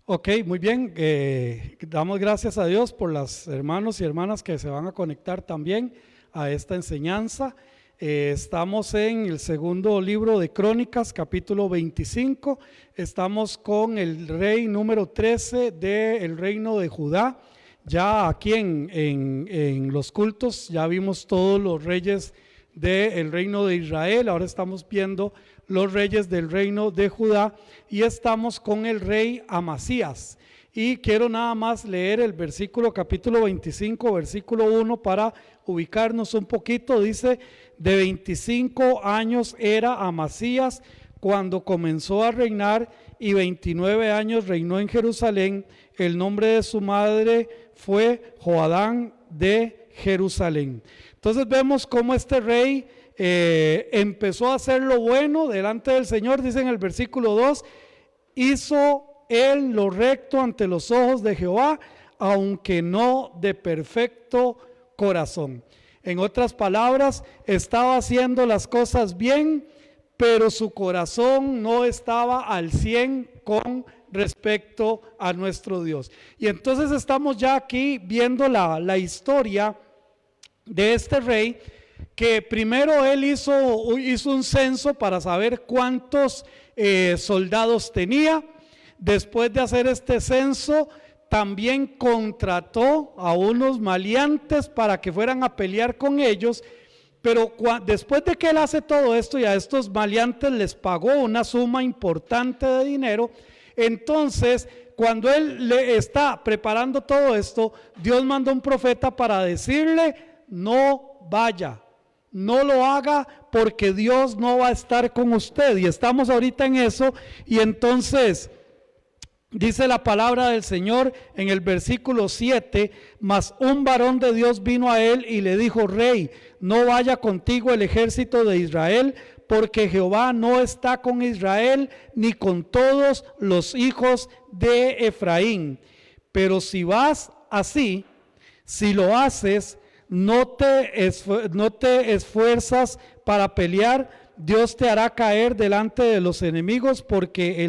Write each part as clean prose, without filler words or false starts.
Ok, muy bien. Damos gracias a Dios por las hermanos y hermanas que se van a conectar también a esta enseñanza. Estamos en el segundo libro de Crónicas, capítulo 25. Estamos con el rey número 13 del reino de Judá. Ya aquí en los cultos ya vimos todos los reyes del reino de Israel. Ahora estamos viendo los reyes del reino de Judá y estamos con el rey Amasías. Y quiero nada más leer el versículo capítulo 25, versículo 1 para ubicarnos un poquito. Dice: de 25 años era Amasías cuando comenzó a reinar y 29 años reinó en Jerusalén. El nombre de su madre fue Joadán de Jerusalén. Entonces vemos cómo este rey empezó a hacer lo bueno delante del Señor. Dice en el versículo 2: hizo él lo recto ante los ojos de Jehová, aunque no de perfecto corazón. En otras palabras, estaba haciendo las cosas bien, pero su corazón no estaba al 100 con respecto a nuestro Dios. Y entonces estamos ya aquí viendo la historia de este rey, que primero él hizo un censo para saber cuántos soldados tenía. Después de hacer este censo, también contrató a unos maleantes para que fueran a pelear con ellos. Pero después de que él hace todo esto y a estos maleantes les pagó una suma importante de dinero, entonces cuando él le está preparando todo esto, Dios mandó un profeta para decirle: no vaya, no lo haga, porque Dios no va a estar con usted. Y estamos ahorita en eso. Y entonces dice la palabra del Señor en el versículo 7: mas un varón de Dios vino a él y le dijo: rey, no vaya contigo el ejército de Israel, porque Jehová no está con Israel ni con todos los hijos de Efraín. Pero si vas así, si lo haces, no te esfuerzas para pelear, Dios te hará caer delante de los enemigos, porque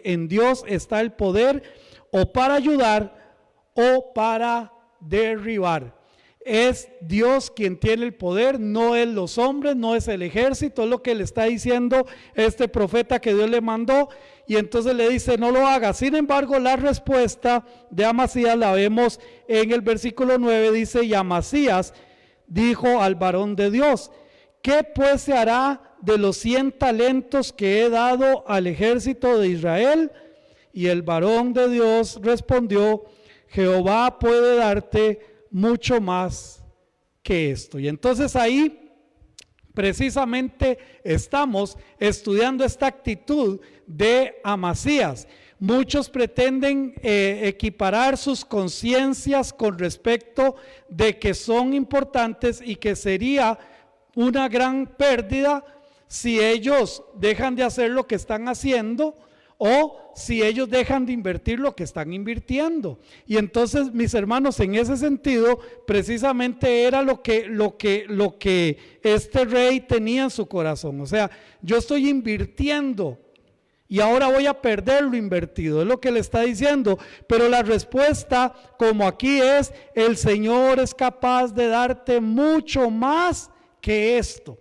en Dios está el poder, o para ayudar o para derribar. Es Dios quien tiene el poder, no es los hombres, no es el ejército. Es lo que le está diciendo este profeta que Dios le mandó. Y entonces le dice: no lo haga. Sin embargo, la respuesta de Amasías la vemos en el versículo 9. Dice: y Amasías dijo al varón de Dios: ¿qué pues se hará de los 100 talentos que he dado al ejército de Israel? Y el varón de Dios respondió: Jehová puede darte mucho más que esto. Y entonces ahí precisamente estamos estudiando esta actitud de Amasías. Muchos pretenden equiparar sus conciencias con respecto de que son importantes y que sería una gran pérdida si ellos dejan de hacer lo que están haciendo, o si ellos dejan de invertir lo que están invirtiendo. Y entonces, mis hermanos, en ese sentido, precisamente era lo que este rey tenía en su corazón. O sea, yo estoy invirtiendo y ahora voy a perder lo invertido, es lo que le está diciendo. Pero la respuesta, como aquí es: el Señor es capaz de darte mucho más que esto.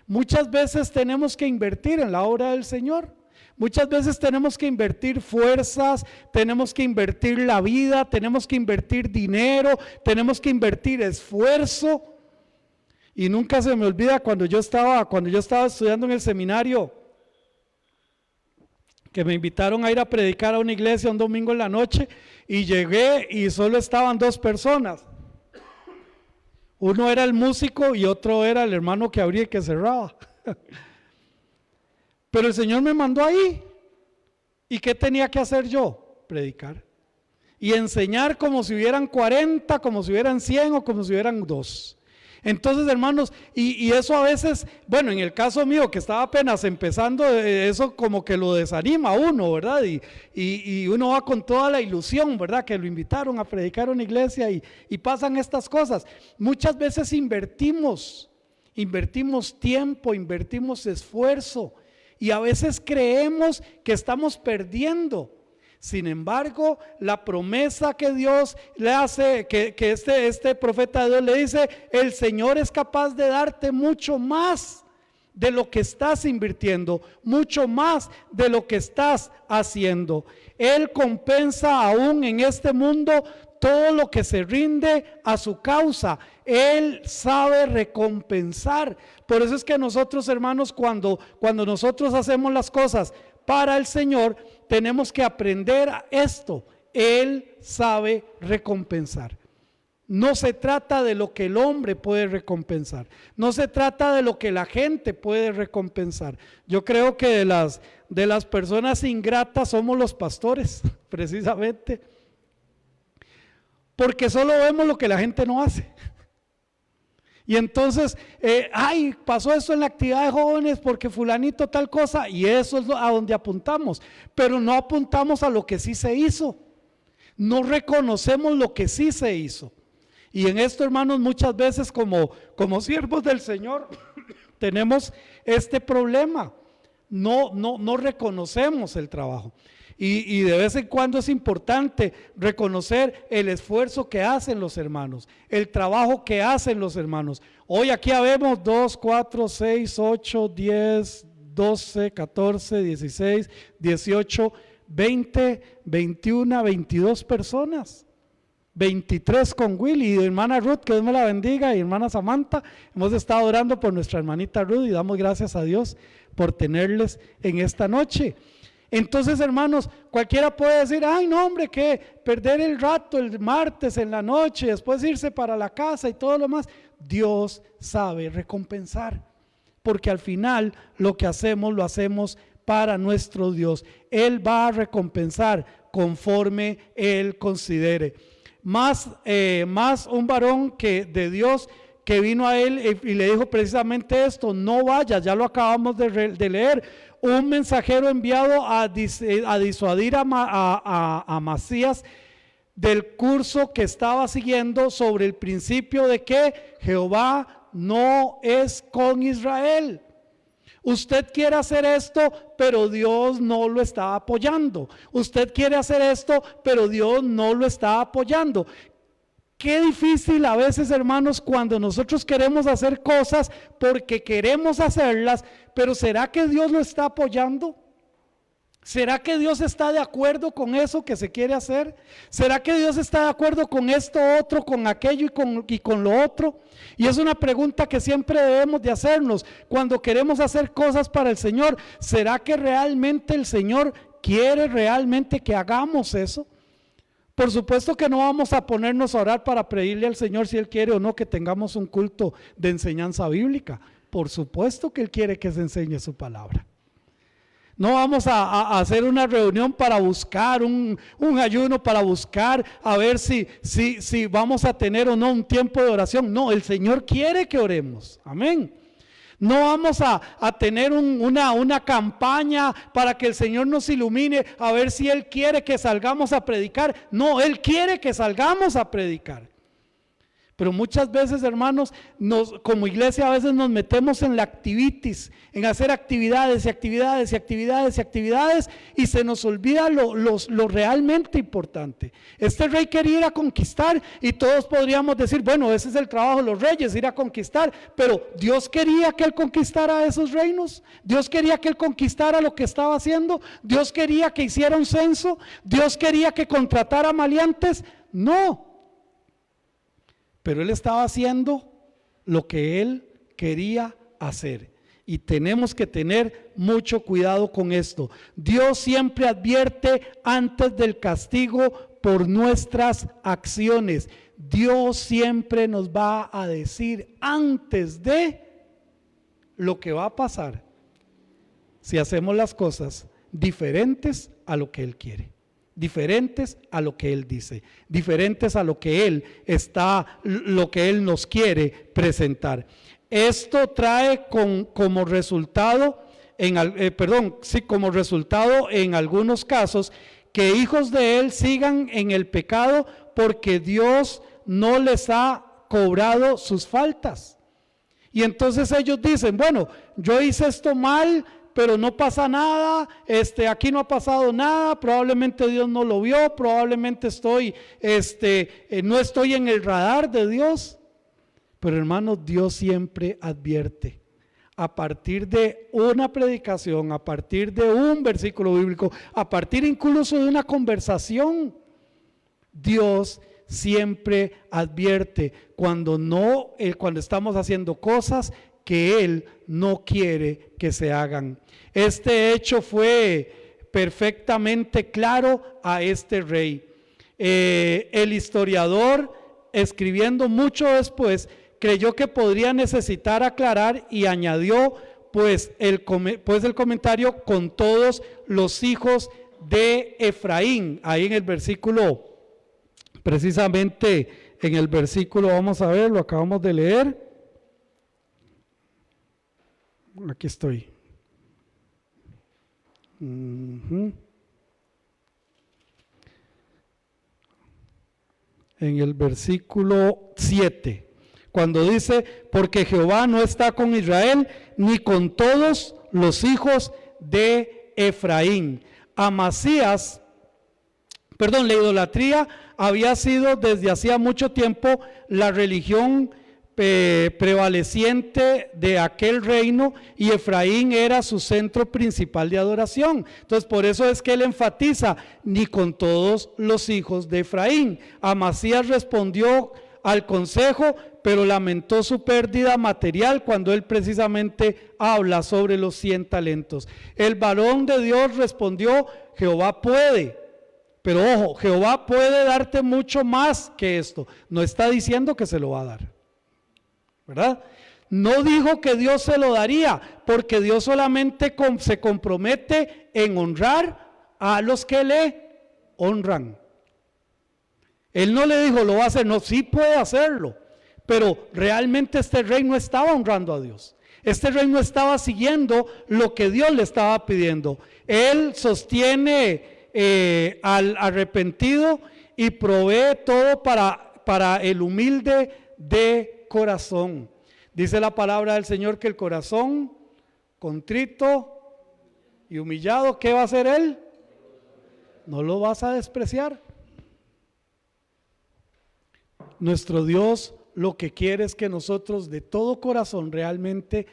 Muchas veces tenemos que invertir en la obra del Señor. Muchas veces tenemos que invertir fuerzas, tenemos que invertir la vida, tenemos que invertir dinero, tenemos que invertir esfuerzo. Y nunca se me olvida cuando yo estaba estudiando en el seminario, que me invitaron a ir a predicar a una iglesia un domingo en la noche, y llegué y solo estaban 2 personas. Uno era el músico y otro era el hermano que abría y que cerraba. Pero el Señor me mandó ahí. ¿Y qué tenía que hacer yo? Predicar. Y enseñar como si hubieran 40, como si hubieran 100 o como si hubieran 2. Entonces, hermanos, y eso a veces, bueno, en el caso mío, que estaba apenas empezando, eso como que lo desanima a uno, ¿verdad? Y uno va con toda la ilusión, ¿verdad? Que lo invitaron a predicar a una iglesia y pasan estas cosas. Muchas veces invertimos tiempo, invertimos esfuerzo, y a veces creemos que estamos perdiendo. Sin embargo, la promesa que Dios le hace, que este profeta de Dios le dice, el Señor es capaz de darte mucho más de lo que estás invirtiendo, mucho más de lo que estás haciendo. Él compensa aún en este mundo todo lo que se rinde a su causa. Él sabe recompensar. Por eso es que nosotros, hermanos, cuando nosotros hacemos las cosas para el Señor, tenemos que aprender a esto. Él sabe recompensar. No se trata de lo que el hombre puede recompensar, no se trata de lo que la gente puede recompensar. Yo creo que de las personas ingratas somos los pastores, precisamente, porque solo vemos lo que la gente no hace. Y entonces, pasó esto en la actividad de jóvenes porque fulanito tal cosa, y eso es a donde apuntamos, pero no apuntamos a lo que sí se hizo, no reconocemos lo que sí se hizo. Y en esto, hermanos, muchas veces como siervos del Señor tenemos este problema, no reconocemos el trabajo. Y de vez en cuando es importante reconocer el esfuerzo que hacen los hermanos, el trabajo que hacen los hermanos. Hoy aquí habemos 2, 4, 6, 8, 10, 12, 14, 16, 18, 20, 21, 22 personas. 23 con Willy y hermana Ruth, que Dios me la bendiga, y hermana Samantha. Hemos estado orando por nuestra hermanita Ruth y damos gracias a Dios por tenerles en esta noche. Entonces, hermanos, cualquiera puede decir, ay no hombre, que perder el rato el martes en la noche, después irse para la casa y todo lo más. Dios sabe recompensar, porque al final lo que hacemos lo hacemos para nuestro Dios. Él va a recompensar conforme Él considere. Más un varón que de Dios que vino a él y le dijo precisamente esto: no vayas, ya lo acabamos de leer, un mensajero enviado a disuadir a Amasías del curso que estaba siguiendo sobre el principio de que Jehová no es con Israel. Usted quiere hacer esto, pero Dios no lo está apoyando. Usted quiere hacer esto, pero Dios no lo está apoyando. Qué difícil a veces, hermanos, cuando nosotros queremos hacer cosas porque queremos hacerlas, pero ¿será que Dios lo está apoyando? ¿Será que Dios está de acuerdo con eso que se quiere hacer? ¿Será que Dios está de acuerdo con esto otro, con aquello y con lo otro? Y es una pregunta que siempre debemos de hacernos cuando queremos hacer cosas para el Señor. ¿Será que realmente el Señor quiere realmente que hagamos eso? Por supuesto que no vamos a ponernos a orar para pedirle al Señor si Él quiere o no que tengamos un culto de enseñanza bíblica. Por supuesto que Él quiere que se enseñe su palabra. No vamos a hacer una reunión para buscar, un ayuno para buscar a ver si vamos a tener o no un tiempo de oración. No, el Señor quiere que oremos. Amén. No vamos a tener una campaña para que el Señor nos ilumine a ver si Él quiere que salgamos a predicar. No, Él quiere que salgamos a predicar. Pero muchas veces, hermanos, como iglesia a veces nos metemos en la activitis, en hacer actividades y actividades y actividades y actividades, y se nos olvida lo realmente importante. Este rey quería ir a conquistar y todos podríamos decir, bueno, ese es el trabajo de los reyes, ir a conquistar, pero Dios quería que él conquistara esos reinos, Dios quería que él conquistara lo que estaba haciendo, Dios quería que hiciera un censo, Dios quería que contratara maleantes. No. Pero él estaba haciendo lo que él quería hacer. Y tenemos que tener mucho cuidado con esto. Dios siempre advierte antes del castigo por nuestras acciones. Dios siempre nos va a decir antes de lo que va a pasar si hacemos las cosas diferentes a lo que Él quiere. Diferentes a lo que Él dice, diferentes a lo que Él nos quiere presentar. Esto trae como resultado en algunos casos que hijos de Él sigan en el pecado porque Dios no les ha cobrado sus faltas. Y entonces ellos dicen, bueno, yo hice esto mal, pero no pasa nada, aquí no ha pasado nada, probablemente Dios no lo vio, probablemente no estoy en el radar de Dios. Pero hermanos, Dios siempre advierte. A partir de una predicación, a partir de un versículo bíblico, a partir incluso de una conversación, Dios siempre advierte cuando estamos haciendo cosas que Él no quiere que se hagan. Este hecho fue perfectamente claro a este rey. El historiador, escribiendo mucho después, creyó que podría necesitar aclarar y añadió pues el comentario con todos los hijos de Efraín. Ahí en el versículo, precisamente en el versículo, vamos a ver, lo acabamos de leer. Aquí estoy. En el versículo 7. Cuando dice, porque Jehová no está con Israel, ni con todos los hijos de Efraín. La idolatría había sido desde hacía mucho tiempo la religión prevaleciente de aquel reino, y Efraín era su centro principal de adoración. Entonces por eso es que él enfatiza, ni con todos los hijos de Efraín. Amasías respondió al consejo, pero lamentó su pérdida material cuando él precisamente habla sobre los 100 talentos. El varón de Dios respondió, Jehová puede, pero ojo, Jehová puede darte mucho más que esto. No está diciendo que se lo va a dar, ¿verdad? No dijo que Dios se lo daría, porque Dios solamente se compromete en honrar a los que le honran. Él no le dijo, lo va a hacer, no, sí puede hacerlo, pero realmente este rey no estaba honrando a Dios. Este rey no estaba siguiendo lo que Dios le estaba pidiendo. Él sostiene al arrepentido y provee todo para el humilde de corazón. Dice la palabra del Señor que el corazón contrito y humillado, ¿qué va a hacer Él? No lo vas a despreciar. Nuestro Dios lo que quiere es que nosotros de todo corazón realmente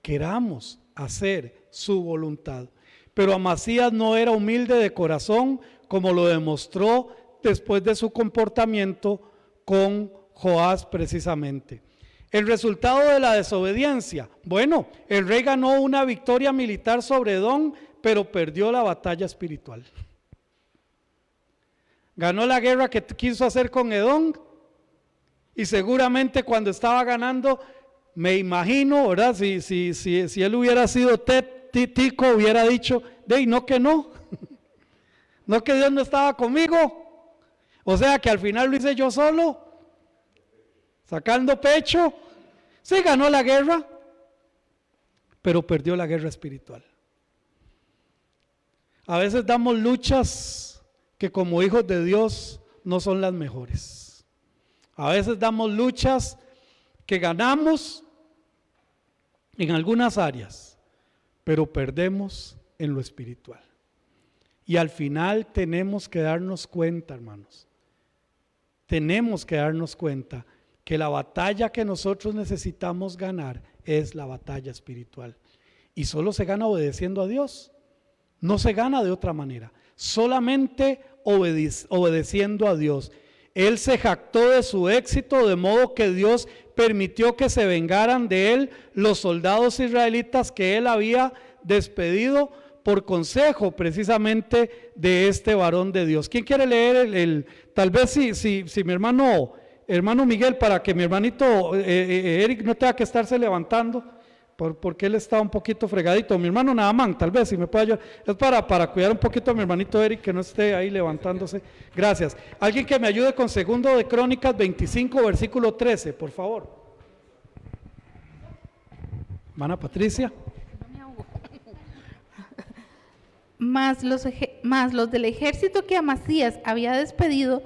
queramos hacer su voluntad. Pero Amasías no era humilde de corazón, como lo demostró después de su comportamiento con Joás precisamente. El resultado de la desobediencia, bueno, el rey ganó una victoria militar sobre Edom, pero perdió la batalla espiritual. Ganó la guerra que quiso hacer con Edom, y seguramente cuando estaba ganando, me imagino, ¿verdad? Si él hubiera sido tico, hubiera dicho, no que no, no que Dios no estaba conmigo, o sea que al final lo hice yo solo, sacando pecho. Sí, ganó la guerra, pero perdió la guerra espiritual. A veces damos luchas que como hijos de Dios no son las mejores. A veces damos luchas que ganamos en algunas áreas, pero perdemos en lo espiritual. Y al final tenemos que darnos cuenta, hermanos, tenemos que darnos cuenta que la batalla que nosotros necesitamos ganar es la batalla espiritual. Y solo se gana obedeciendo a Dios, no se gana de otra manera, solamente obedeciendo a Dios. Él se jactó de su éxito, de modo que Dios permitió que se vengaran de él los soldados israelitas que él había despedido por consejo precisamente de este varón de Dios. ¿Quién quiere leer tal vez si mi hermano Miguel, para que mi hermanito Eric no tenga que estarse levantando, porque él está un poquito fregadito? Mi hermano Naamán, tal vez si me puede ayudar, es para cuidar un poquito a mi hermanito Eric, que no esté ahí levantándose. Gracias. Alguien que me ayude con 2 de Crónicas 25 versículo 13, por favor. Hermana Patricia. Mas los del ejército que Amasías había despedido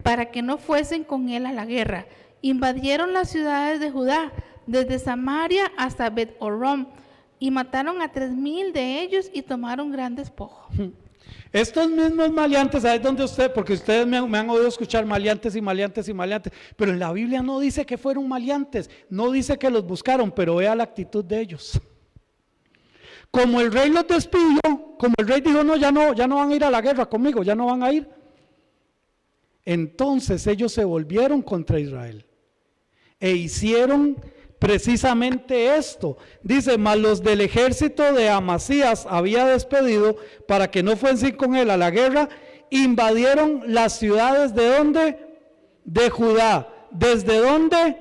para que no fuesen con él a la guerra, invadieron las ciudades de Judá, desde Samaria hasta Bet-Horon, y mataron a 3,000 de ellos y tomaron gran despojo. Estos mismos maleantes, ¿sabes dónde usted? Porque ustedes me han oído escuchar maleantes y maleantes y maleantes, pero en la Biblia no dice que fueron maleantes, no dice que los buscaron, pero vea la actitud de ellos. Como el rey los despidió, como el rey dijo, no, ya no van a ir a la guerra conmigo, ya no van a ir. Entonces ellos se volvieron contra Israel e hicieron precisamente esto. Dice, mas los del ejército de Amasías había despedido para que no fuesen con él a la guerra, invadieron las ciudades ¿de dónde? De Judá. ¿Desde dónde?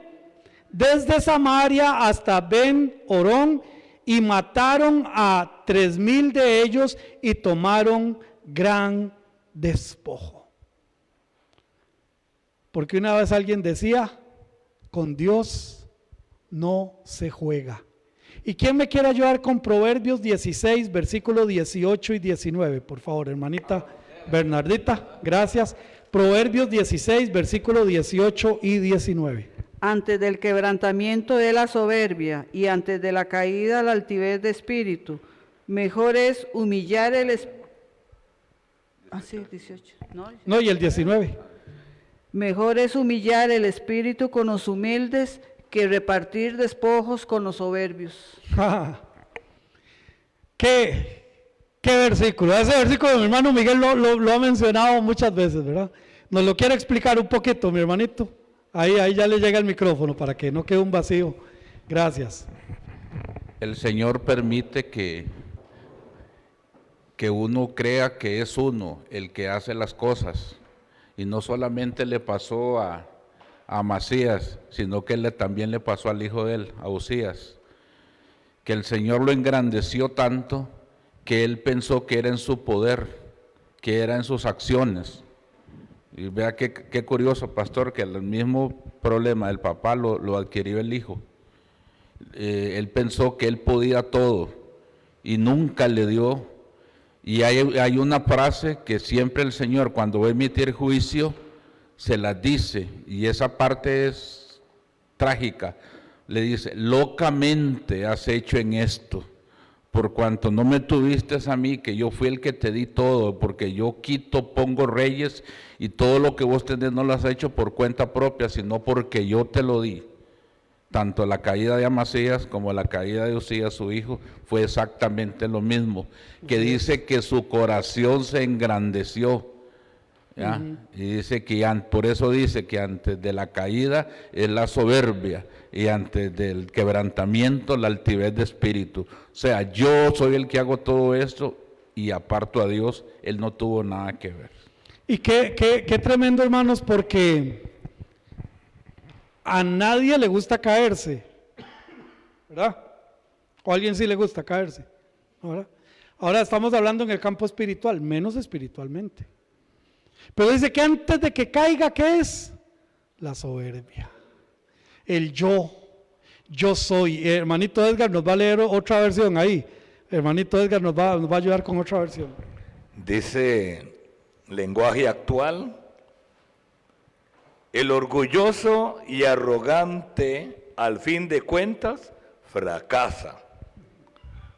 Desde Samaria hasta Ben-Horón, y mataron a 3,000 de ellos y tomaron gran despojo. Porque una vez alguien decía, con Dios no se juega. ¿Y quién me quiere ayudar con Proverbios 16, versículos 18 y 19? Por favor, hermanita Bernardita, gracias. Proverbios 16, versículos 18 y 19. Antes del quebrantamiento de la soberbia y antes de la caída la altivez de espíritu, mejor es humillar el espíritu. Ah, sí, 18. No, y el 19. Mejor es humillar el espíritu con los humildes que repartir despojos con los soberbios. ¿Qué versículo? Ese versículo mi hermano Miguel lo ha mencionado muchas veces, ¿verdad? ¿Nos lo quiere explicar un poquito, mi hermanito? Ahí ya le llega el micrófono para que no quede un vacío. Gracias. El Señor permite que uno crea que es uno el que hace las cosas. Y no solamente le pasó a Amasías, sino que también le pasó al hijo de él, a Usías. Que el Señor lo engrandeció tanto que él pensó que era en su poder, que era en sus acciones. Y vea qué curioso, pastor, que el mismo problema del papá lo adquirió el hijo. Él pensó que él podía todo y nunca le dio. Y hay una frase que siempre el Señor, cuando va a emitir juicio, se las dice, y esa parte es trágica. Le dice, locamente has hecho en esto, por cuanto no me tuviste a mí, que yo fui el que te di todo, porque yo quito, pongo reyes, y todo lo que vos tenés no lo has hecho por cuenta propia, sino porque yo te lo di. Tanto la caída de Amasías como la caída de Usías, su hijo, fue exactamente lo mismo, que dice que su corazón se engrandeció, ¿ya? Y dice que por eso dice que antes de la caída es la soberbia y antes del quebrantamiento la altivez de espíritu. O sea, yo soy el que hago todo esto y aparto a Dios, él no tuvo nada que ver. Y qué tremendo, hermanos, porque a nadie le gusta caerse, ¿verdad? ¿O a alguien sí le gusta caerse? ¿Verdad? Ahora estamos hablando en el campo espiritual, menos espiritualmente. Pero dice que antes de que caiga, ¿qué es? La soberbia. El yo soy. Hermanito Edgar nos va a leer otra versión ahí. Hermanito Edgar nos va a ayudar con otra versión. Dice, lenguaje actual, el orgulloso y arrogante, al fin de cuentas, fracasa.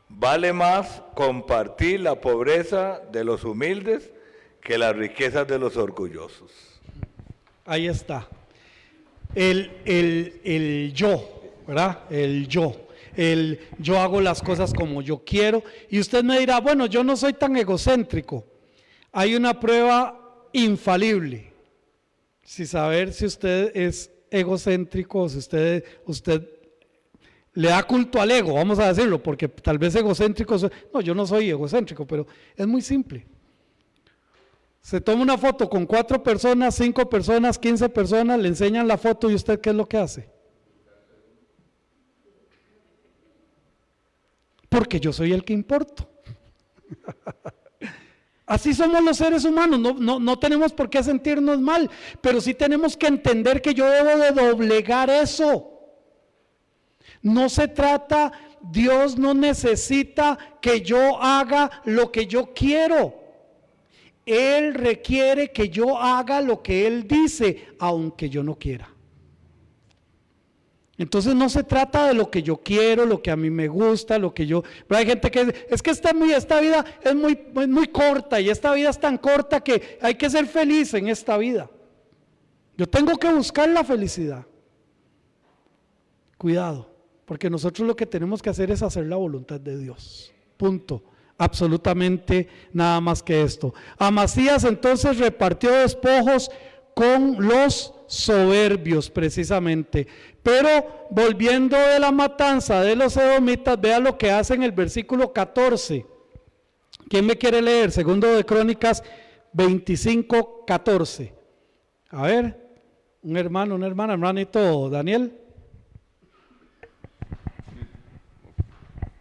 Vale más compartir la pobreza de los humildes que las riquezas de los orgullosos. Ahí está. El yo, ¿verdad? El yo hago las cosas como yo quiero. Y usted me dirá, bueno, yo no soy tan egocéntrico. Hay una prueba infalible. Si saber si usted es egocéntrico, si usted le da culto al ego, vamos a decirlo, porque tal vez egocéntrico, no, yo no soy egocéntrico, pero es muy simple. Se toma una foto con 4 personas, 5 personas, 15 personas, le enseñan la foto y usted ¿qué es lo que hace? Porque yo soy el que importo. Así somos los seres humanos, no tenemos por qué sentirnos mal, pero sí tenemos que entender que yo debo de doblegar eso. No se trata, Dios no necesita que yo haga lo que yo quiero. Él requiere que yo haga lo que Él dice, aunque yo no quiera. Entonces no se trata de lo que yo quiero, lo que a mí me gusta, lo que yo... Pero hay gente que dice, es que esta vida es muy corta y esta vida es tan corta que hay que ser feliz en esta vida. Yo tengo que buscar la felicidad. Cuidado, porque nosotros lo que tenemos que hacer es hacer la voluntad de Dios. Punto. Absolutamente nada más que esto. Amasías entonces repartió despojos con los soberbios precisamente. Pero volviendo de la matanza de los edomitas, vea lo que hace en el versículo 14. ¿Quién me quiere leer? Segundo de Crónicas 25, 14. A ver, un hermano, una hermana, hermanito Daniel.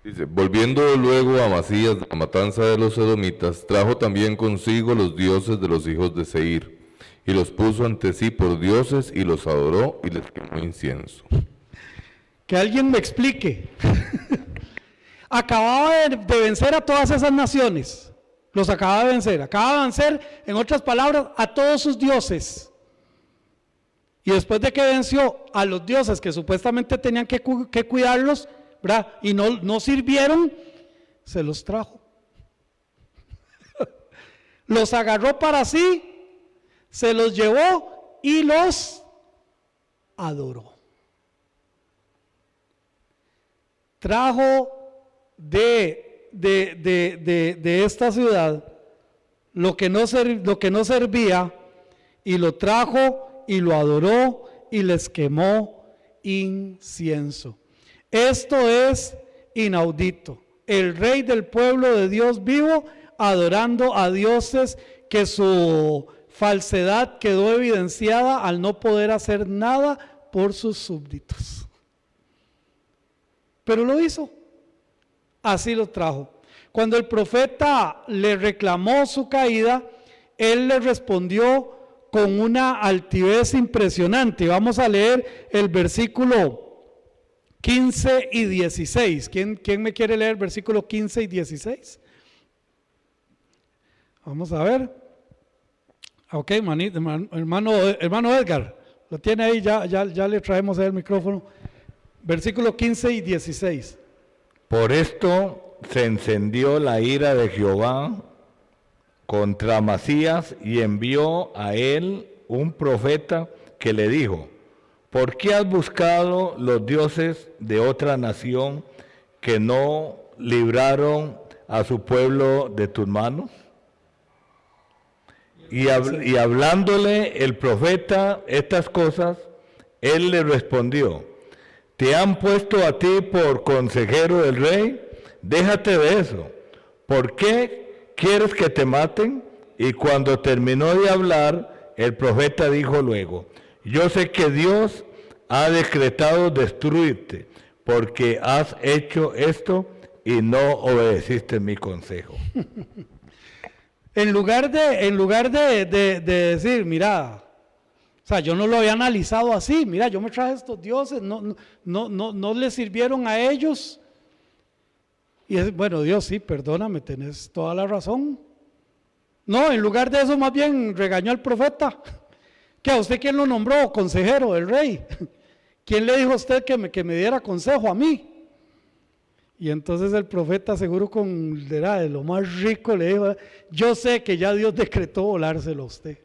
Dice, volviendo luego a Amasías de la matanza de los edomitas, trajo también consigo los dioses de los hijos de Seir, y los puso ante sí por dioses, y los adoró, y les quemó incienso. Que alguien me explique. Acababa de vencer a todas esas naciones, los acababa de vencer, en otras palabras, a todos sus dioses. Y después de que venció a los dioses que supuestamente tenían que cuidarlos, ¿verdad? Y no sirvieron, se los trajo. Los agarró para sí, se los llevó y los adoró. Trajo de esta ciudad lo que no servía, y lo trajo y lo adoró y les quemó incienso. Esto es inaudito. El rey del pueblo de Dios vivo adorando a dioses que su falsedad quedó evidenciada al no poder hacer nada por sus súbditos. Pero lo hizo. Así lo trajo. Cuando el profeta le reclamó su caída, él le respondió con una altivez impresionante. Vamos a leer el versículo 15 y 16. ¿Quién me quiere leer versículo 15 y 16? Vamos a ver. Ok, hermano Edgar, lo tiene ahí, ya le traemos el micrófono. Versículo 15 y 16. Por esto se encendió la ira de Jehová contra Amasías y envió a él un profeta que le dijo: ¿por qué has buscado los dioses de otra nación que no libraron a su pueblo de tus manos? Y hablándole el profeta estas cosas, él le respondió: ¿te han puesto a ti por consejero del rey? Déjate de eso. ¿Por qué quieres que te maten? Y cuando terminó de hablar, el profeta dijo luego: yo sé que Dios ha decretado destruirte, porque has hecho esto y no obedeciste mi consejo. En lugar de decir, mira, o sea, yo no lo había analizado así, mira, yo me traje estos dioses, no les sirvieron a ellos. Y es, bueno, Dios, sí, perdóname, tenés toda la razón. No, en lugar de eso, más bien regañó al profeta. ¿Que a usted quién lo nombró consejero del rey? ¿Quién le dijo a usted que me diera consejo a mí? Y entonces el profeta, seguro de lo más rico, le dijo: yo sé que ya Dios decretó volárselo a usted.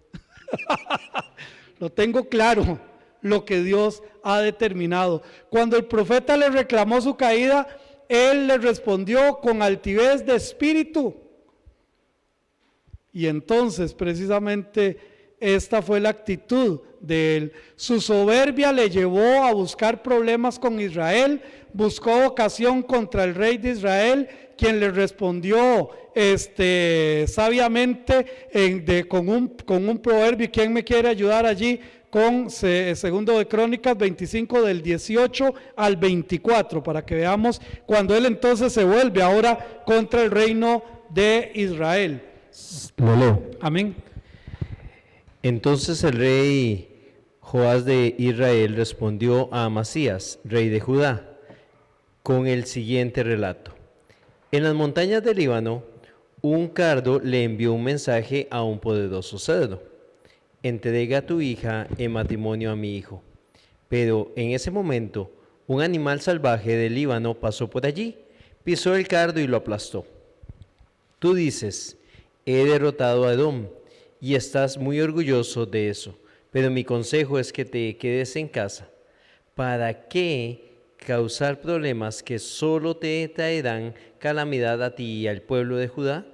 Lo tengo claro, lo que Dios ha determinado. Cuando el profeta le reclamó su caída, él le respondió con altivez de espíritu. Y entonces precisamente esta fue la actitud de él. Su soberbia le llevó a buscar problemas con Israel, buscó ocasión contra el rey de Israel, quien le respondió sabiamente con un proverbio. ¿Quién me quiere ayudar allí? Con segundo de Crónicas 25 del 18 al 24, para que veamos cuando él entonces se vuelve ahora contra el reino de Israel. Lo leo. Amén. Entonces el rey Joás de Israel respondió a Amasías, rey de Judá, con el siguiente relato: en las montañas del Líbano, un cardo le envió un mensaje a un poderoso cedro: entrega a tu hija en matrimonio a mi hijo. Pero en ese momento, Un animal salvaje del Líbano pasó por allí, pisó el cardo y lo aplastó. Tú dices, he derrotado a Edom, y estás muy orgulloso de eso, pero mi consejo es que te quedes en casa. ¿Para qué causar problemas que solo te traerán calamidad a ti y al pueblo de Judá?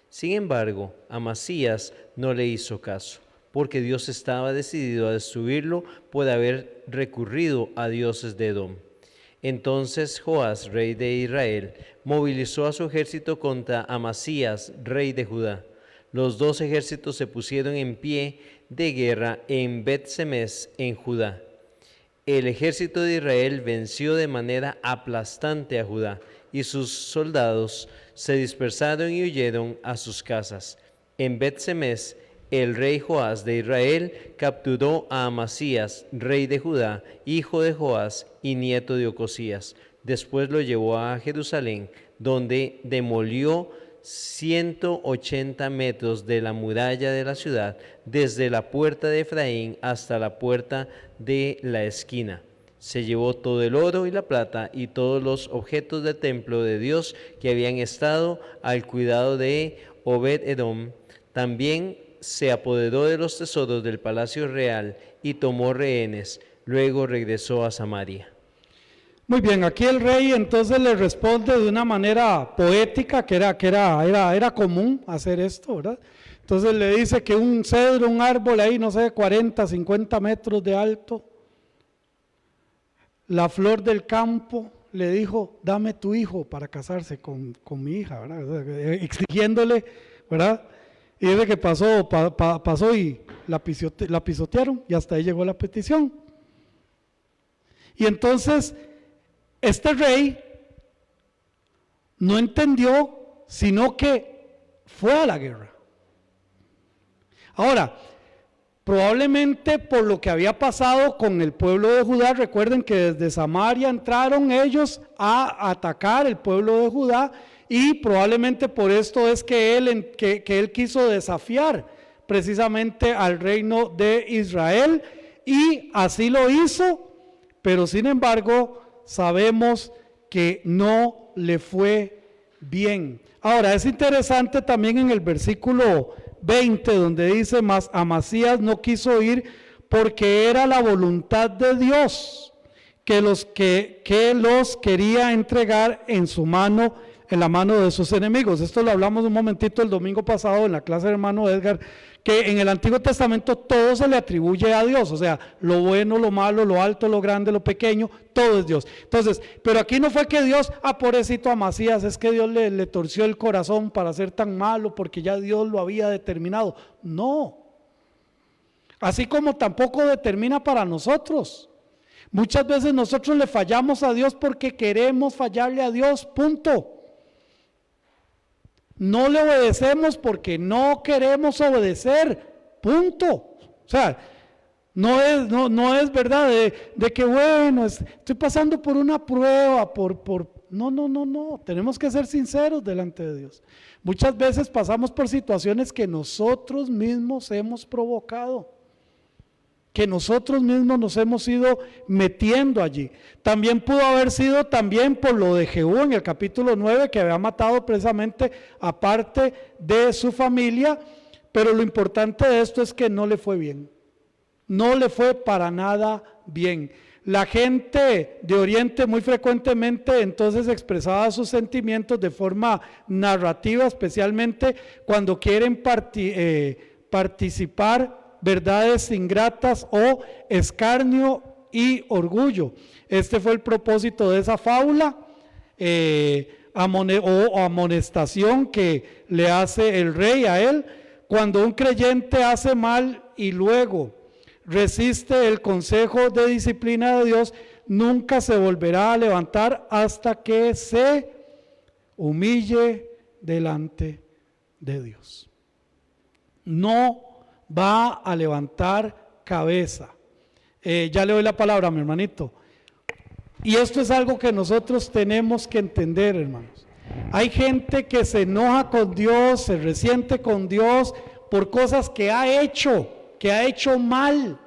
Sin embargo, Amasías no le hizo caso, porque Dios estaba decidido a destruirlo por haber recurrido a dioses de Edom. Entonces Joás, rey de Israel, movilizó a su ejército contra Amasías, rey de Judá. Los dos ejércitos se pusieron en pie de guerra en Bet-Semes, en Judá. El ejército de Israel venció de manera aplastante a Judá, y sus soldados se dispersaron y huyeron a sus casas. En Bet-Semes, el rey Joás de Israel capturó a Amasías, rey de Judá, hijo de Joás y nieto de Ocosías. Después lo llevó a Jerusalén, donde demolió 180 metros de la muralla de la ciudad, desde la puerta de Efraín hasta la puerta de la esquina. Se llevó todo el oro y la plata y todos los objetos del templo de Dios que habían estado al cuidado de Obed-Edom. También se apoderó de los tesoros del palacio real y tomó rehenes. Luego regresó a Samaria. Muy bien, aquí el rey entonces le responde de una manera poética, que era común hacer esto, ¿verdad? Entonces le dice que un cedro, un árbol ahí, no sé, 40, 50 metros de alto, la flor del campo, le dijo, dame tu hijo para casarse con mi hija, ¿verdad? O sea, exigiéndole, ¿verdad? Y dice que pasó y la pisotearon y hasta ahí llegó la petición. Y entonces este rey no entendió, sino que fue a la guerra. Ahora, probablemente por lo que había pasado con el pueblo de Judá, recuerden que desde Samaria entraron ellos a atacar el pueblo de Judá, y probablemente por esto es que él quiso desafiar precisamente al reino de Israel, y así lo hizo, pero sin embargo sabemos que no le fue bien. Ahora es interesante también en el versículo 20 donde dice, mas Amasías no quiso ir porque era la voluntad de Dios que los quería entregar en su mano, en la mano de sus enemigos. Esto lo hablamos un momentito el domingo pasado en la clase del hermano Edgar, que en el Antiguo Testamento todo se le atribuye a Dios, o sea, lo bueno, lo malo, lo alto, lo grande, lo pequeño, todo es Dios. Entonces, pero aquí no fue que Dios, pobrecito Amasías, es que Dios le torció el corazón para ser tan malo porque ya Dios lo había determinado. No, así como tampoco determina para nosotros. Muchas veces nosotros le fallamos a Dios porque queremos fallarle a Dios, punto. No le obedecemos porque no queremos obedecer, punto. O sea, no es verdad de que bueno, estoy pasando por una prueba, no, tenemos que ser sinceros delante de Dios. Muchas veces pasamos por situaciones que nosotros mismos hemos provocado, que nosotros mismos nos hemos ido metiendo allí. También pudo haber sido también por lo de Jehú en el capítulo 9, que había matado precisamente a parte de su familia, pero lo importante de esto es que no le fue bien, no le fue para nada bien. La gente de Oriente muy frecuentemente entonces expresaba sus sentimientos de forma narrativa, especialmente cuando quieren participar verdades ingratas o escarnio y orgullo. Este fue el propósito de esa fábula o amonestación que le hace el rey a él. Cuando un creyente hace mal y luego resiste el consejo de disciplina de Dios, nunca se volverá a levantar hasta que se humille delante de Dios. No va a levantar cabeza. Ya le doy la palabra a mi hermanito. Y esto es algo que nosotros tenemos que entender, hermanos. Hay gente que se enoja con Dios, se resiente con Dios por cosas que ha hecho mal.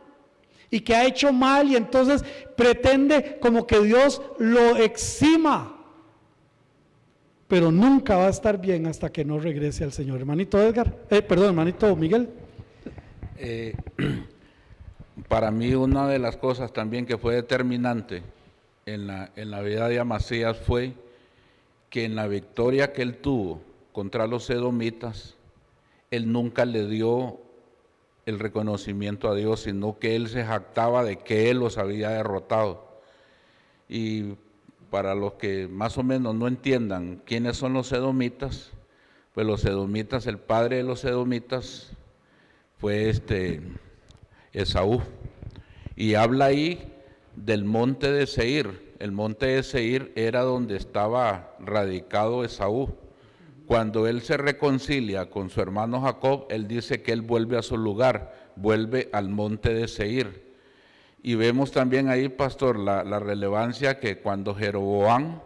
y que ha hecho mal, y entonces pretende como que Dios lo exima. Pero nunca va a estar bien hasta que no regrese al Señor. Hermanito hermanito Miguel. Para mí una de las cosas también que fue determinante en la vida de Amasías fue que en la victoria que él tuvo contra los edomitas, él nunca le dio el reconocimiento a Dios, sino que él se jactaba de que él los había derrotado. Y para los que más o menos no entiendan quiénes son los edomitas, pues los edomitas, el padre de los edomitas fue Esaú, y habla ahí del monte de Seir. El monte de Seir era donde estaba radicado Esaú. Cuando él se reconcilia con su hermano Jacob, él dice que él vuelve a su lugar, vuelve al monte de Seir. Y vemos también ahí, pastor, la relevancia que cuando Jeroboam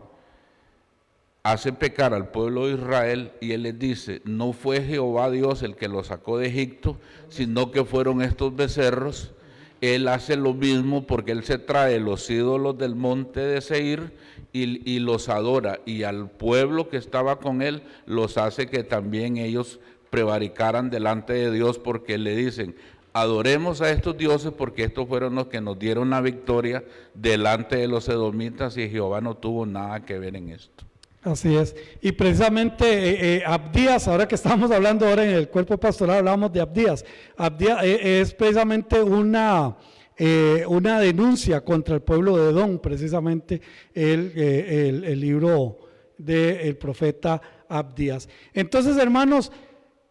hace pecar al pueblo de Israel, y él les dice, no fue Jehová Dios el que los sacó de Egipto, sino que fueron estos becerros. Él hace lo mismo porque él se trae los ídolos del monte de Seir y los adora, y al pueblo que estaba con él los hace que también ellos prevaricaran delante de Dios, porque le dicen, adoremos a estos dioses porque estos fueron los que nos dieron la victoria delante de los edomitas, y Jehová no tuvo nada que ver en esto. Así es, y precisamente Abdías, ahora que estamos hablando ahora en el cuerpo pastoral, hablamos de Abdías. Abdías es precisamente una denuncia contra el pueblo de Edom, precisamente el libro del profeta Abdías. Entonces, hermanos,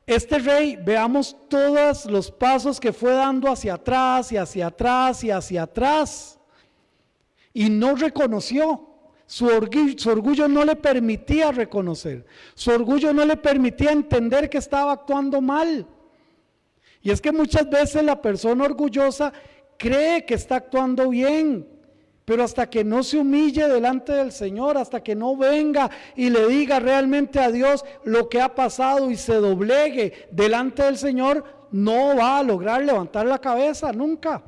este rey, veamos todos los pasos que fue dando hacia atrás y hacia atrás y hacia atrás, y no reconoció. Su orgullo no le permitía reconocer, su orgullo no le permitía entender que estaba actuando mal. Y es que muchas veces la persona orgullosa cree que está actuando bien, pero hasta que no se humille delante del Señor, hasta que no venga y le diga realmente a Dios lo que ha pasado y se doblegue delante del Señor, no va a lograr levantar la cabeza nunca.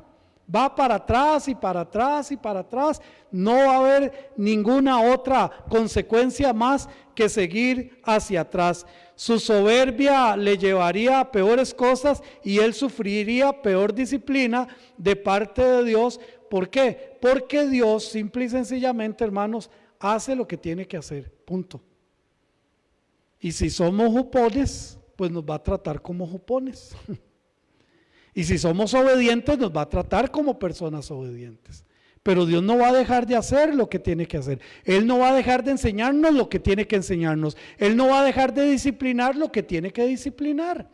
Va para atrás y para atrás y para atrás. No va a haber ninguna otra consecuencia más que seguir hacia atrás. Su soberbia le llevaría a peores cosas y él sufriría peor disciplina de parte de Dios. ¿Por qué? Porque Dios simple y sencillamente, hermanos, hace lo que tiene que hacer, punto. Y si somos jupones, pues nos va a tratar como jupones. Y si somos obedientes, nos va a tratar como personas obedientes. Pero Dios no va a dejar de hacer lo que tiene que hacer. Él no va a dejar de enseñarnos lo que tiene que enseñarnos. Él no va a dejar de disciplinar lo que tiene que disciplinar.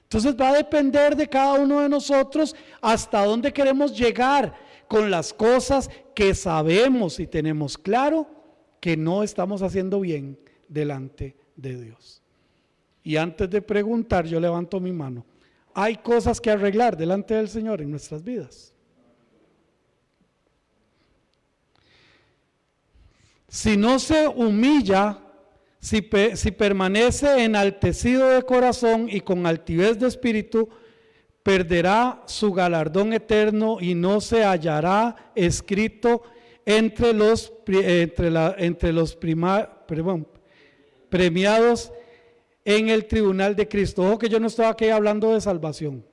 Entonces va a depender de cada uno de nosotros hasta dónde queremos llegar con las cosas que sabemos y tenemos claro que no estamos haciendo bien delante de Dios. Y antes de preguntar, yo levanto mi mano. Hay cosas que arreglar delante del Señor en nuestras vidas. Si no se humilla, si permanece enaltecido de corazón y con altivez de espíritu, perderá su galardón eterno y no se hallará escrito entre los premiados en el tribunal de Cristo. Ojo que yo no estoy aquí hablando de salvación,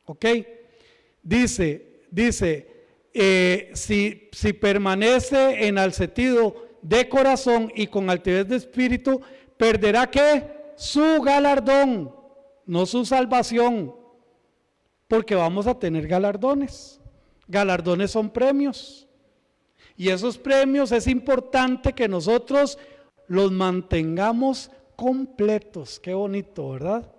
¿ok? Dice, si permanece enaltecido de corazón y con altivez de espíritu, perderá ¿qué? Su galardón, no su salvación, porque vamos a tener galardones. Galardones son premios, y esos premios es importante que nosotros los mantengamos completos. Qué bonito, ¿verdad?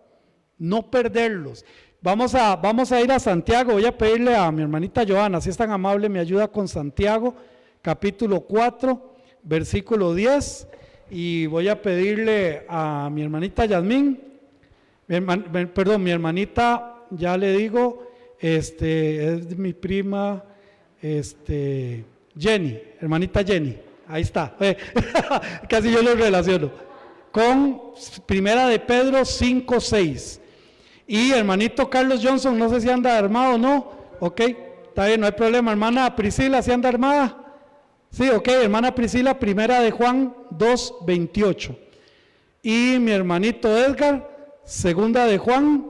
No perderlos. Vamos a ir a Santiago. Voy a pedirle a mi hermanita Joana, si es tan amable, me ayuda con Santiago, capítulo 4, versículo 10, y voy a pedirle a mi hermanita Yasmín, mi hermanita, ya le digo, es mi prima, Jenny, hermanita Jenny, ahí está, casi yo lo relaciono, con Primera de Pedro 5:6. Y hermanito Carlos Johnson, no sé si anda armado o no, ok, Está bien, no hay problema. Hermana Priscila, ¿sí anda armada? Sí, ok, hermana Priscila, primera de Juan 2:28. Y mi hermanito Edgar, segunda de Juan,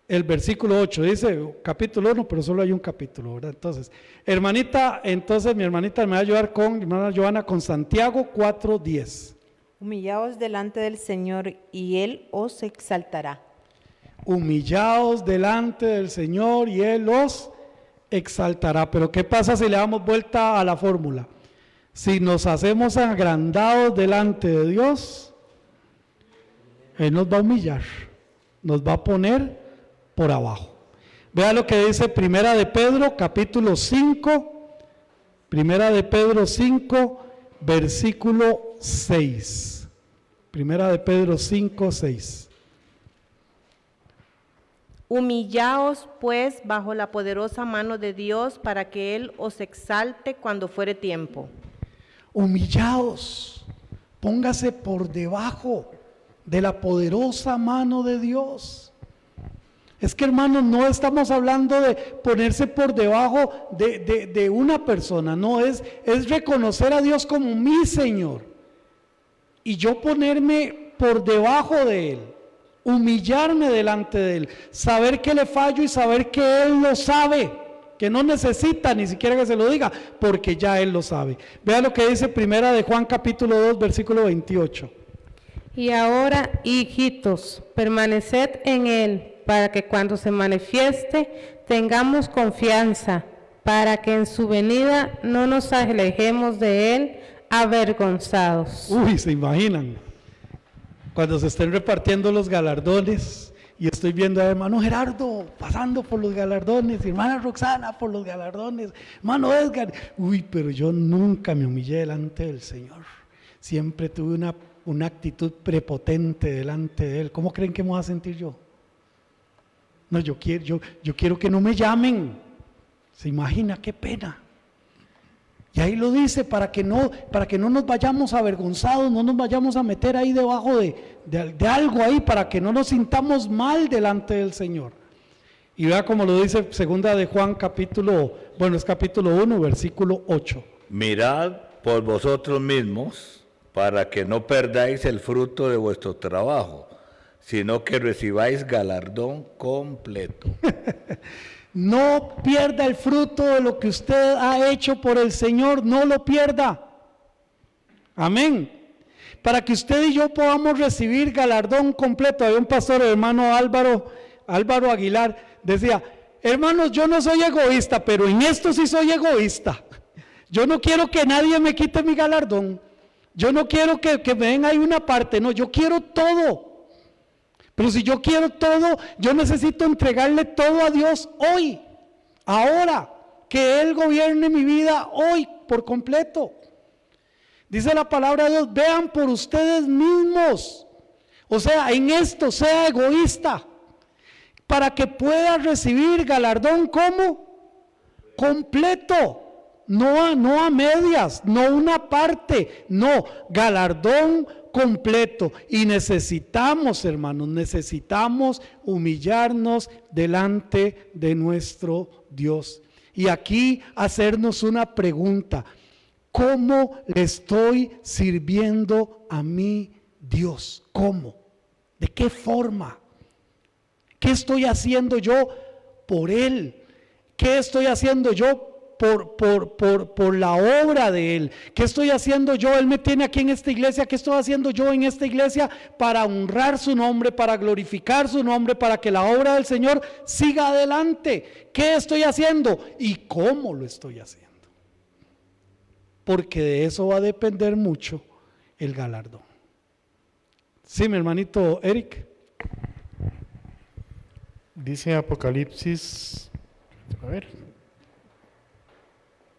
el versículo 8, dice capítulo 1, pero solo hay un capítulo, ¿verdad? Entonces, mi hermanita me va a ayudar con, hermana Joana, con Santiago 4:10. Humillaos delante del Señor y Él os exaltará. Humillaos delante del Señor y Él os exaltará. Pero ¿qué pasa si le damos vuelta a la fórmula? Si nos hacemos agrandados delante de Dios, Él nos va a humillar, nos va a poner por abajo. Vea lo que dice Primera de Pedro, capítulo 5, Primera de Pedro 5, versículo 6. Primera de Pedro 5, 6. Humillaos pues bajo la poderosa mano de Dios para que Él os exalte cuando fuere tiempo. Humillaos, póngase por debajo de la poderosa mano de Dios. Es que, hermanos, no estamos hablando de ponerse por debajo de una persona, no, es reconocer a Dios como mi Señor y yo ponerme por debajo de Él, humillarme delante de Él, saber que le fallo y saber que Él lo sabe, que no necesita ni siquiera que se lo diga, porque ya Él lo sabe. Vea lo que dice Primera de Juan capítulo 2, versículo 28. Y ahora, hijitos, permaneced en Él, para que cuando se manifieste tengamos confianza, para que en su venida no nos alejemos de Él avergonzados. Uy, ¿se imaginan? Cuando se estén repartiendo los galardones y estoy viendo a hermano Gerardo pasando por los galardones, hermana Roxana por los galardones, hermano Edgar, uy, pero yo nunca me humillé delante del Señor, siempre tuve una actitud prepotente delante de Él. ¿Cómo creen que me voy a sentir yo? No, yo quiero que no me llamen. ¿Se imagina? Qué pena. Y ahí lo dice, para que no nos vayamos avergonzados, no nos vayamos a meter ahí debajo de algo ahí, para que no nos sintamos mal delante del Señor. Y vea como lo dice segunda de Juan capítulo 1, versículo 8. Mirad por vosotros mismos, para que no perdáis el fruto de vuestro trabajo, sino que recibáis galardón completo. No pierda el fruto de lo que usted ha hecho por el Señor, no lo pierda. Amén. Para que usted y yo podamos recibir galardón completo. Había un pastor, el hermano Álvaro Aguilar, decía: hermanos, yo no soy egoísta, pero en esto sí soy egoísta. Yo no quiero que nadie me quite mi galardón. Yo no quiero que me den ahí una parte, no, yo quiero todo. Pero si yo quiero todo, yo necesito entregarle todo a Dios hoy, ahora, que Él gobierne mi vida hoy por completo. Dice la palabra de Dios: vean por ustedes mismos. O sea, en esto sea egoísta, para que pueda recibir galardón como completo. No a medias, no una parte, no, galardón completo. Y necesitamos, hermanos, humillarnos delante de nuestro Dios. Y aquí hacernos una pregunta: ¿cómo le estoy sirviendo a mi Dios? ¿Cómo? ¿De qué forma? ¿Qué estoy haciendo yo por Él? ¿Qué estoy haciendo yo por la obra de Él? ¿Qué estoy haciendo yo? Él me tiene aquí en esta iglesia. ¿Qué estoy haciendo yo en esta iglesia para honrar su nombre, para glorificar su nombre, para que la obra del Señor siga adelante? ¿Qué estoy haciendo y cómo lo estoy haciendo? Porque de eso va a depender mucho el galardón. Sí, mi hermanito Eric. Dice Apocalipsis,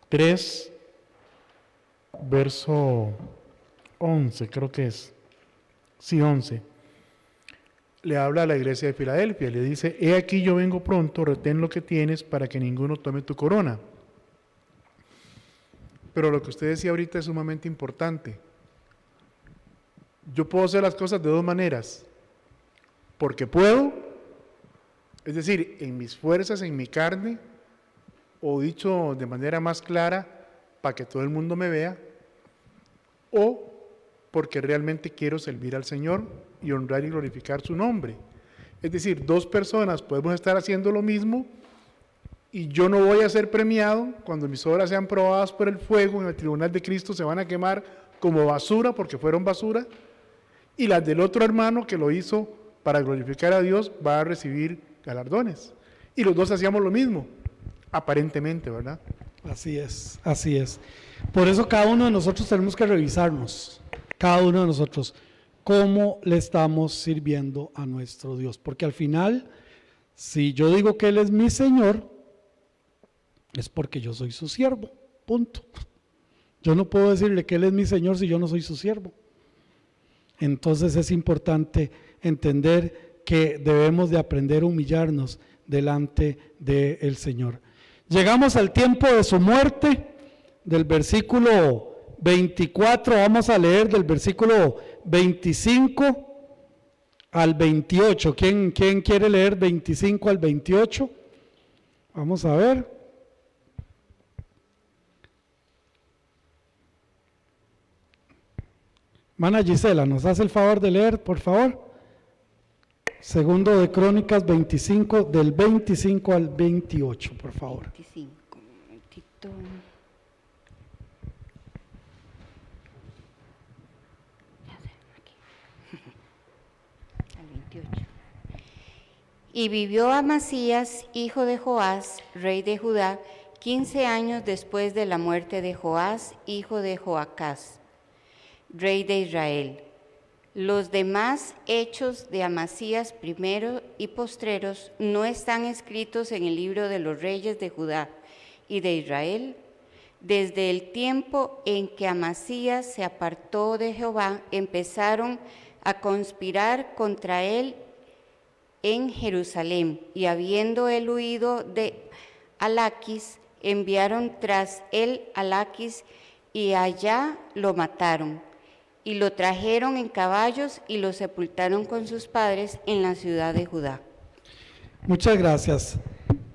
3, verso 11, creo que es. Sí, 11. Le habla a la iglesia de Filadelfia, le dice: he aquí yo vengo pronto, retén lo que tienes para que ninguno tome tu corona. Pero lo que usted decía ahorita es sumamente importante. Yo puedo hacer las cosas de dos maneras: porque puedo, es decir, en mis fuerzas, en mi carne, o dicho de manera más clara, para que todo el mundo me vea, o porque realmente quiero servir al Señor y honrar y glorificar su nombre. Es decir, dos personas podemos estar haciendo lo mismo y yo no voy a ser premiado cuando mis obras sean probadas por el fuego en el tribunal de Cristo, se van a quemar como basura porque fueron basura, y las del otro hermano que lo hizo para glorificar a Dios va a recibir galardones. Y los dos hacíamos lo mismo, aparentemente, ¿verdad? Así es, así es. Por eso cada uno de nosotros tenemos que revisarnos, cada uno de nosotros, cómo le estamos sirviendo a nuestro Dios. Porque al final, si yo digo que Él es mi Señor, es porque yo soy su siervo, punto. Yo no puedo decirle que Él es mi Señor si yo no soy su siervo. Entonces es importante entender que debemos de aprender a humillarnos delante del Señor. Llegamos al tiempo de su muerte, del versículo 24, vamos a leer del versículo 25 al 28. ¿Quién quiere leer 25 al 28? Vamos a ver. Hermana Gisela, ¿nos hace el favor de leer, por favor? Segundo de Crónicas 25, del 25 al 28, por favor. 25, un momentito. Al 28. Y vivió Amasías, hijo de Joás, rey de Judá, 15 años después de la muerte de Joás, hijo de Joacás, rey de Israel. Los demás hechos de Amasías primero y postreros no están escritos en el libro de los reyes de Judá y de Israel. Desde el tiempo en que Amasías se apartó de Jehová, empezaron a conspirar contra él en Jerusalén, y habiendo él huido de Alaquis, enviaron tras él a Laquis, y allá lo mataron. Y lo trajeron en caballos y lo sepultaron con sus padres en la ciudad de Judá. Muchas gracias.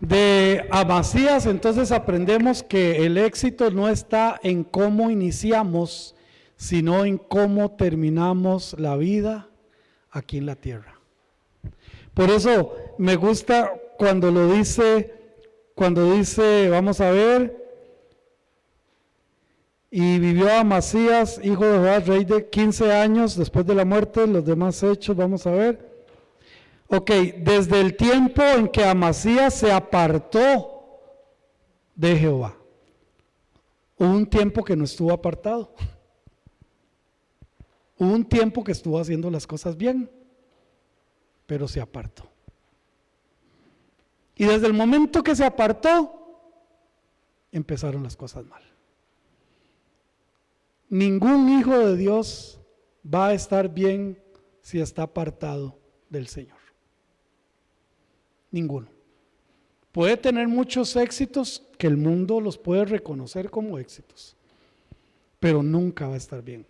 De Amasías entonces aprendemos que el éxito no está en cómo iniciamos, sino en cómo terminamos la vida aquí en la tierra. Por eso me gusta cuando dice, vamos a ver, y vivió Amasías, hijo de Joás, rey de 15 años después de la muerte. Los demás hechos, vamos a ver. Ok, desde el tiempo en que Amasías se apartó de Jehová. Hubo un tiempo que no estuvo apartado. Hubo un tiempo que estuvo haciendo las cosas bien, pero se apartó. Y desde el momento que se apartó, empezaron las cosas mal. Ningún hijo de Dios va a estar bien si está apartado del Señor. Ninguno. Puede tener muchos éxitos que el mundo los puede reconocer como éxitos, pero nunca va a estar bien.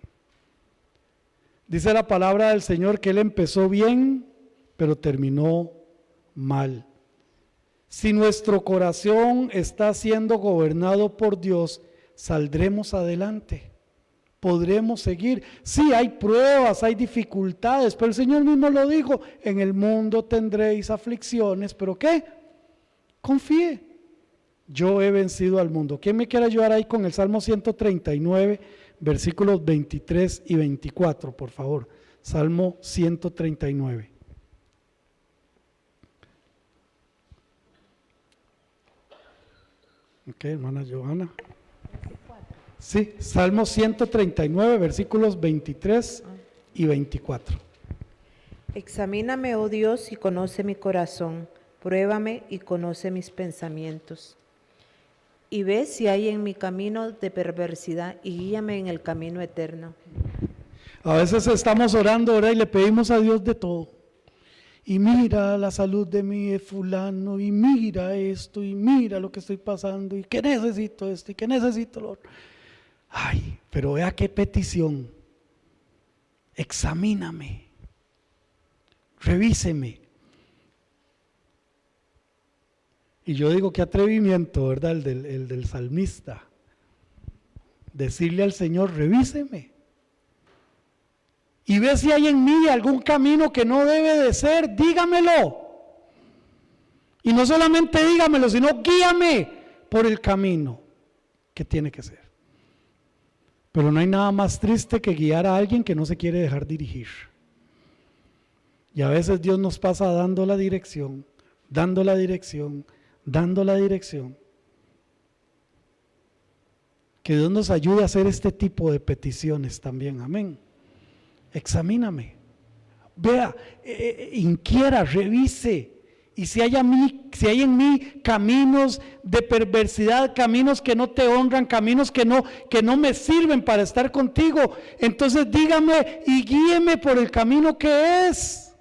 Dice la palabra del Señor que Él empezó bien, pero terminó mal. Si nuestro corazón está siendo gobernado por Dios, saldremos adelante. Podremos seguir. Sí, hay pruebas, hay dificultades, pero el Señor mismo lo dijo: en el mundo tendréis aflicciones, pero ¿qué? Confíe. Yo he vencido al mundo. ¿Quién me quiere ayudar ahí con el Salmo 139, versículos 23 y 24, por favor? Salmo 139. Ok, hermana Johanna. Sí, Salmo 139, versículos 23 y 24. Examíname, oh Dios, y conoce mi corazón. Pruébame y conoce mis pensamientos. Y ve si hay en mi camino de perversidad y guíame en el camino eterno. A veces estamos orando ahora y le pedimos a Dios de todo. Y mira la salud de mi fulano, y mira esto, y mira lo que estoy pasando, y que necesito esto, y que necesito lo otro. Ay, pero vea qué petición. Examíname, revíseme. Y yo digo, qué atrevimiento, ¿verdad? El del salmista. Decirle al Señor, revíseme. Y ve si hay en mí algún camino que no debe de ser, dígamelo. Y no solamente dígamelo, sino guíame por el camino que tiene que ser. Pero no hay nada más triste que guiar a alguien que no se quiere dejar dirigir. Y a veces Dios nos pasa dando la dirección, dando la dirección, dando la dirección. Que Dios nos ayude a hacer este tipo de peticiones también, amén. Examíname, vea, inquiera, revise. Y si hay en mí caminos de perversidad, caminos que no te honran, caminos que no me sirven para estar contigo, entonces dígame y guíeme por el camino que es.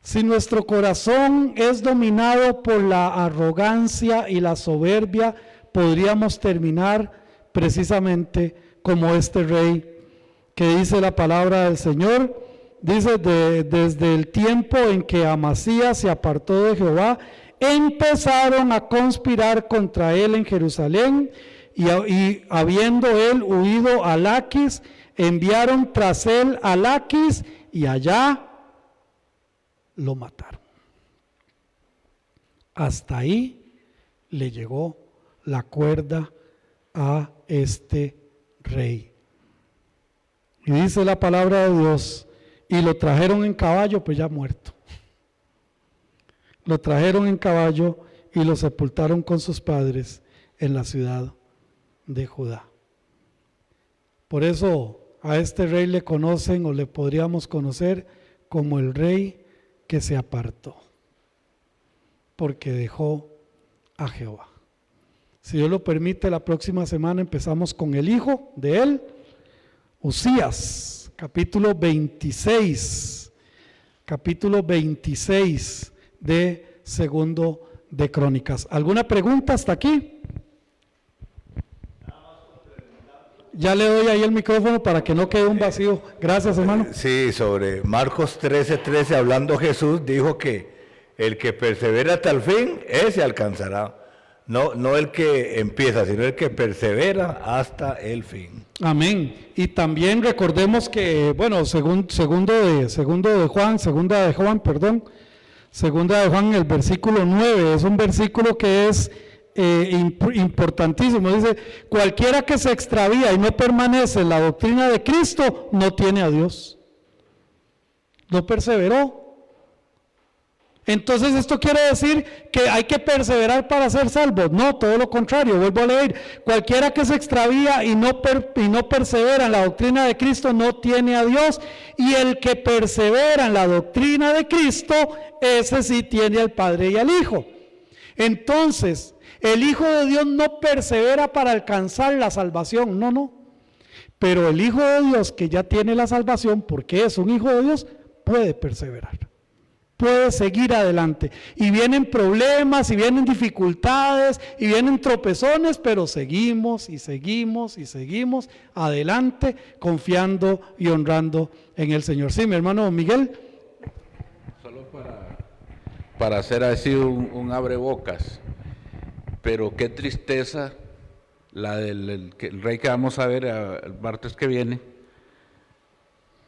Si nuestro corazón es dominado por la arrogancia y la soberbia, podríamos terminar precisamente como este rey que dice la palabra del Señor. Dice, desde el tiempo en que Amasías se apartó de Jehová, empezaron a conspirar contra él en Jerusalén, y habiendo él huido a Laquis, enviaron tras él a Laquis, y allá lo mataron. Hasta ahí le llegó la cuerda a este rey. Y dice la palabra de Dios, y lo trajeron en caballo, pues ya muerto. Lo trajeron en caballo y lo sepultaron con sus padres en la ciudad de Judá. Por eso a este rey le conocen, o le podríamos conocer, como el rey que se apartó, porque dejó a Jehová. Si Dios lo permite, la próxima semana empezamos con el hijo de él, Uzías, capítulo 26 de segundo de Crónicas. ¿Alguna pregunta hasta aquí? Ya le doy ahí el micrófono para que no quede un vacío. Gracias, hermano. Sí, sobre Marcos 13:13, hablando Jesús, dijo que el que persevera hasta el fin, ese alcanzará. No el que empieza, sino el que persevera hasta el fin. Amén. Y también recordemos que, bueno, segunda de Juan, el versículo 9, es un versículo que es importantísimo. Dice, cualquiera que se extravía y no permanece en la doctrina de Cristo, no tiene a Dios. No perseveró. Entonces esto quiere decir que hay que perseverar para ser salvos. No, todo lo contrario. Vuelvo a leer, cualquiera que se extravía y no persevera en la doctrina de Cristo no tiene a Dios, y el que persevera en la doctrina de Cristo, ese sí tiene al Padre y al Hijo. Entonces el Hijo de Dios no persevera para alcanzar la salvación, no, pero el Hijo de Dios que ya tiene la salvación, porque es un Hijo de Dios, puede perseverar, puede seguir adelante. Y vienen problemas, y vienen dificultades, y vienen tropezones, pero seguimos y seguimos y seguimos adelante, confiando y honrando en el Señor. Sí, mi hermano Miguel. Solo para hacer así un abrebocas, pero qué tristeza la del rey que vamos a ver el martes que viene.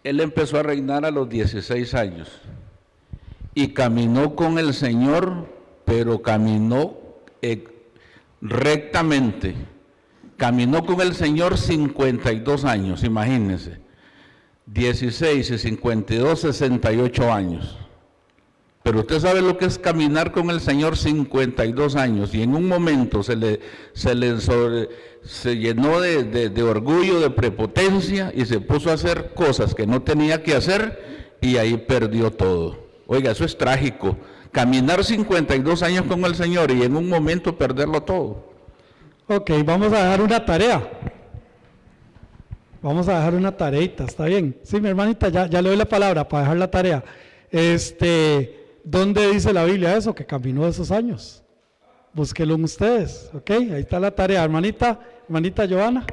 Él empezó a reinar a los 16 años. Y caminó con el Señor, pero caminó rectamente. Caminó con el Señor 52 años, imagínense. 16 y 52, 68 años. Pero usted sabe lo que es caminar con el Señor 52 años, y en un momento se llenó de orgullo, de prepotencia, y se puso a hacer cosas que no tenía que hacer, y ahí perdió todo. Oiga, eso es trágico, caminar 52 años con el Señor y en un momento perderlo todo. Ok, vamos a dejar una tarea. Vamos a dejar una tareita, ¿está bien? Sí, mi hermanita, ya le doy la palabra para dejar la tarea. ¿Dónde dice la Biblia eso? Que caminó esos años. Búsquenlo ustedes, ok, ahí está la tarea. Hermanita Giovanna.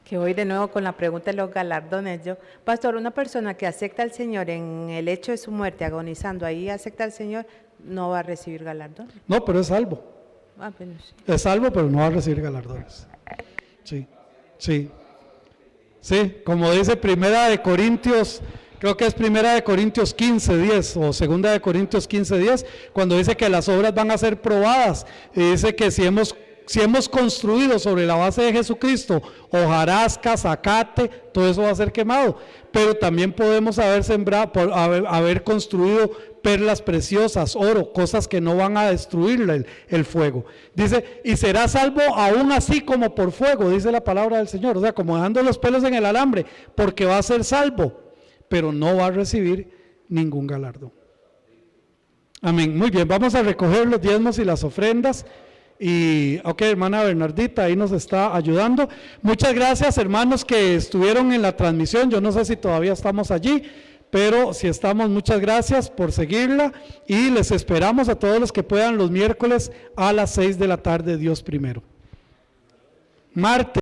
Que voy de nuevo con la pregunta de los galardones. Pastor, una persona que acepta al Señor en el hecho de su muerte, agonizando, ahí acepta al Señor, no va a recibir galardones. No, pero es salvo. Bueno, sí. Es salvo, pero no va a recibir galardones. Sí, sí. Sí, como dice Primera de Corintios, creo que es Primera de Corintios 15:10 o Segunda de Corintios 15:10, cuando dice que las obras van a ser probadas, y dice que si hemos construido sobre la base de Jesucristo, hojarasca, zacate, todo eso va a ser quemado, pero también podemos haber sembrado, haber construido perlas preciosas, oro, cosas que no van a destruir el fuego. Dice, y será salvo aún así como por fuego, dice la palabra del Señor, o sea, como dejando los pelos en el alambre, porque va a ser salvo, pero no va a recibir ningún galardón. Amén. Muy bien, vamos a recoger los diezmos y las ofrendas. Y ok, hermana Bernardita ahí nos está ayudando. Muchas gracias, hermanos que estuvieron en la transmisión. Yo no sé si todavía estamos allí, pero si estamos, muchas gracias por seguirla, y les esperamos a todos los que puedan los miércoles a las 6 de la tarde, Dios primero. Martes.